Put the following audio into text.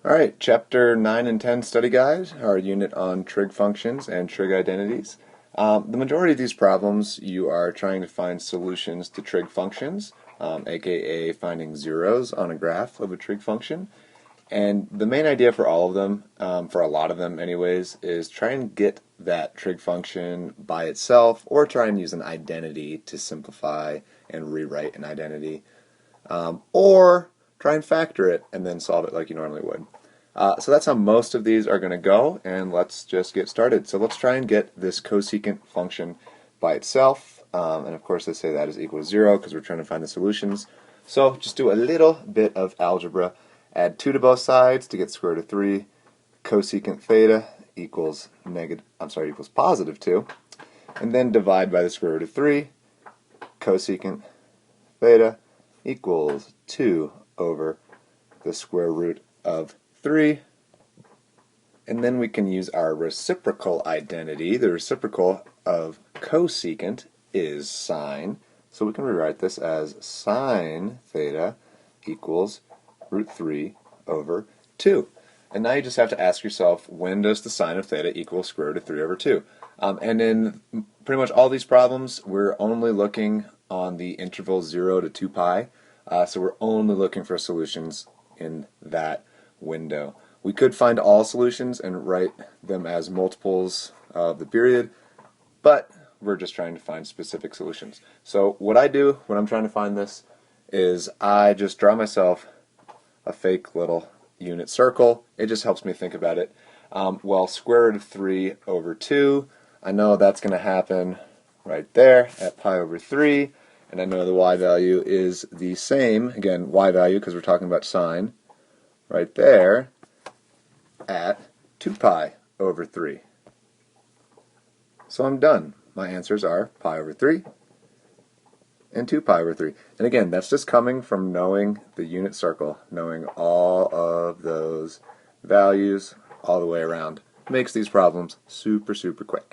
Alright, Chapter 9 and 10 study guide, our unit on trig functions and trig identities. The majority of these problems you are trying to find solutions to trig functions, aka finding zeros on a graph of a trig function. And the main idea for all of them, for a lot of them anyways, is try and get that trig function by itself or try and use an identity to simplify and rewrite an identity. Or try and factor it and then solve it like you normally would. So that's how most of these are going to go, and let's just get started. So let's try and get this cosecant function by itself, and of course they say that is equal to 0 because we're trying to find the solutions. So just do a little bit of algebra. Add 2 to both sides to get square root of 3. Cosecant theta equals positive 2, and then divide by the square root of 3. Cosecant theta equals 2 over the square root of 3, and then we can use our reciprocal identity. The reciprocal of cosecant is sine, so we can rewrite this as sine theta equals root 3 over 2. And now you just have to ask yourself, when does the sine of theta equal square root of 3 over 2? And in pretty much all these problems, we're only looking on the interval 0 to 2 pi, so we're only looking for solutions in that window. We could find all solutions and write them as multiples of the period, but we're just trying to find specific solutions. So what I do when I'm trying to find this is I just draw myself a fake little unit circle. It just helps me think about it. Well, square root of 3 over 2, I know that's going to happen right there at pi over 3, and I know the y value is the same, again, y value because we're talking about sine, right there at 2 pi over 3. So I'm done. My answers are pi over 3 and 2 pi over 3. And again, that's just coming from knowing the unit circle, knowing all of those values all the way around. Makes these problems super, super quick.